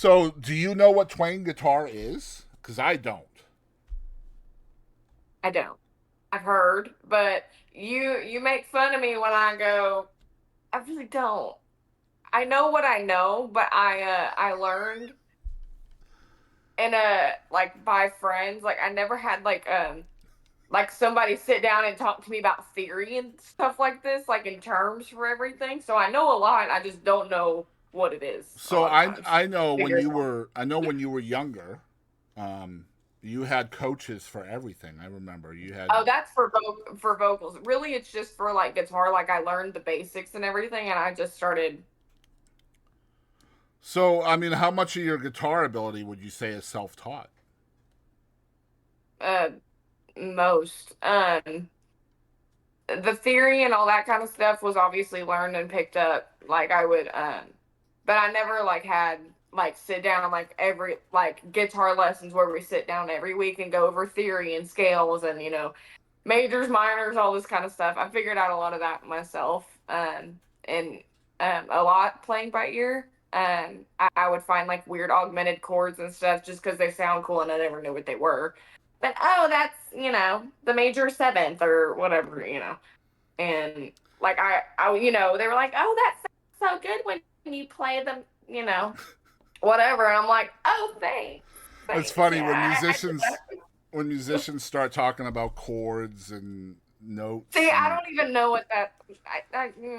So, do you know what twang guitar is? Because I don't. I don't. I've heard, but you make fun of me when I go. I really don't. I know what I know, but I learned and like by friends. Like I never had like somebody sit down and talk to me about theory and stuff like this, like in terms for everything. So I know a lot. I just don't know what it is a So lot of times. I know when Figure it you out. were younger, um, you had coaches for everything. I remember you had. Oh, that's for for vocals. Really, it's just for like guitar. Like I learned the basics and everything, and I just started So I mean, how much of your guitar ability would you say is self taught? uh most. The theory and all that kind of stuff was obviously learned and picked up. Like I would, but I never like had like sit down like every like guitar lessons where we sit down every week and go over theory and scales and majors, minors, all this kind of stuff. I figured out a lot of that myself, and a lot playing by ear. I would find like weird augmented chords and stuff just because they sound cool and I never knew what they were. But oh, that's the major seventh or whatever, and like they were like, oh, that sounds so good when you play them, whatever. And I'm like, oh, thanks, It's thanks. funny Yeah, when musicians start talking about chords and see, notes I and don't even know what that.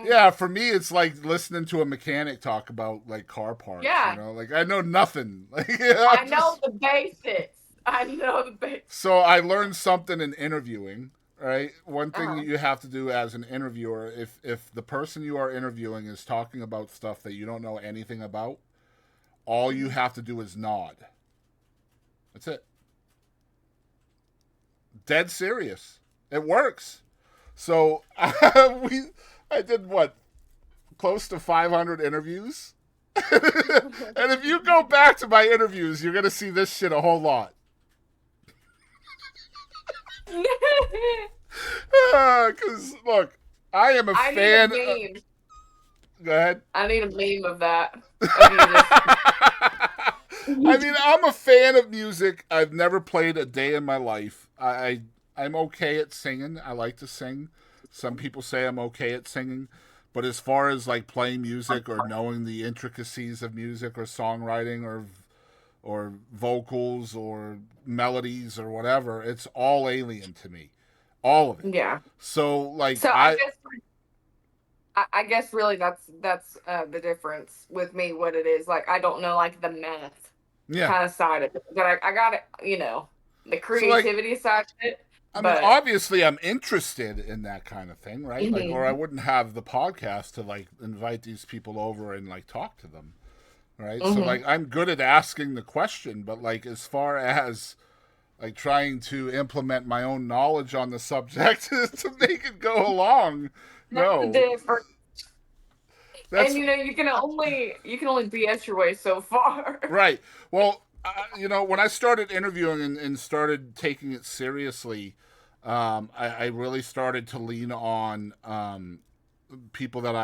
yeah, for me it's like listening to a mechanic talk about like car parts. Yeah, Like I know nothing. Like I'm I know just the basics. I know the basics. so I learned something in interviewing. Right, one thing Uh-huh. you have to do as an interviewer, if the person you are interviewing is talking about stuff that you don't know anything about, all you Mhm. have to do is nod. That's it. Dead serious. It works. So I did what, close to 500 interviews. And if you go back to my interviews, you're gonna see this shit a whole lot. Because look, I am a I need a fan. meme. Go ahead. I need a meme of that. Of you just. I mean, I'm a fan of music. I've never played a day in my life. I'm okay at singing. I like to sing. Some people say I'm okay at singing, but as far as like playing music or knowing the intricacies of music or songwriting or vocals or melodies or whatever, it's all alien to me. All of it. Yeah. So like So I I guess I guess really that's the difference with me. What it is like, I don't know like the math yeah. kind of side of it, but I got it. The So like creativity side of it. I mean, But obviously, I'm interested in that kind of thing, right? Like, or I mhm, wouldn't have the podcast to like invite these people over and like talk to them, right? So, mhm, like, I'm good at asking the question, but like, as far as like trying to implement my own knowledge on the subject to make it go along, that's the no, difference. And that's you can only BS your way so far. right. Well, when I started interviewing and started taking it seriously, I really started to lean on people that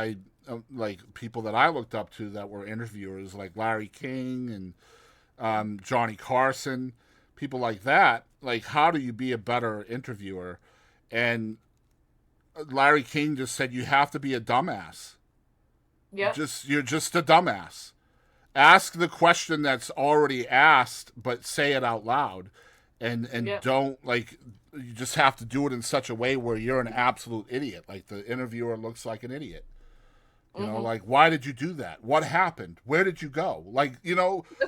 people that I looked up to that were interviewers, like Larry King and Johnny Carson, people like that. Like, how do you be a better interviewer? And Larry King just said you have to be a dumbass. Yep. Just you're just a dumbass. Ask the question that's already asked, but say it out loud, and Yep. don't like. You just have to do it in such a way where you're an absolute idiot. Like the interviewer looks like an idiot. Mhm. Like, why did you do that? What happened? Where did you go? Like,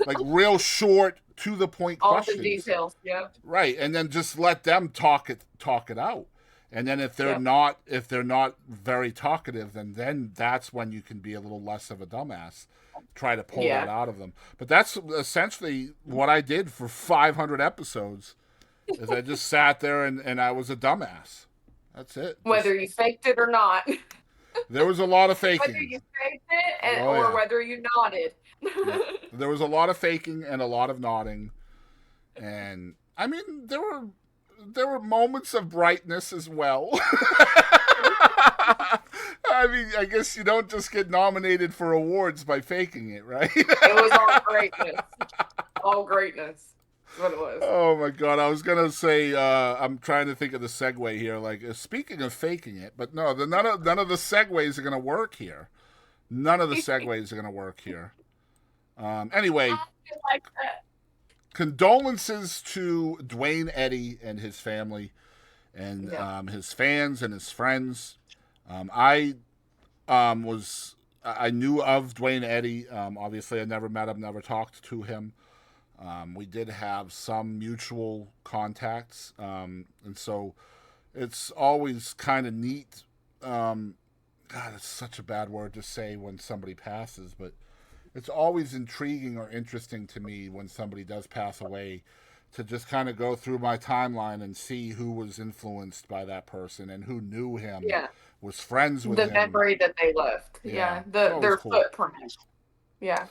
like real short, to the point All the questions. details. Yep. Right. And then just let them talk it out. And then Yep. if they're not very talkative, then that's when you can be a little less of a dumbass. Try to pull that Yeah. out of them. But that's essentially what I did for 500 episodes. Is I just sat there and I was a dumbass. That's it. Whether Just you faked it or not. there was a lot of Whether faking. you faked it Oh or yeah. whether you nodded. Yeah. There was a lot of faking and a lot of nodding. And I mean, there were moments of brightness as well. I mean, I guess you don't just get nominated for awards by faking it, right? It was all greatness. All greatness. That's what it was. Oh my god, I was gonna say I'm trying to think of the segue here. Like speaking of faking it, but no, none of the segues are gonna work here. None of the segues are gonna work here. Anyway, I like that. condolences to Dwayne Eddy and his family, and Yeah. his fans and his friends. I knew of Dwayne Eddy. Obviously, I never met him, never talked to him. We did have some mutual contacts, and so it's always kind of neat. God, it's such a bad word to say when somebody passes, but it's always intriguing or interesting to me when somebody does pass away to just kind of go through my timeline and see who was influenced by that person and who knew him, Yeah. was friends with The him. memory that they left. Yeah, Yeah. it's always Their cool. footprint. Yeah.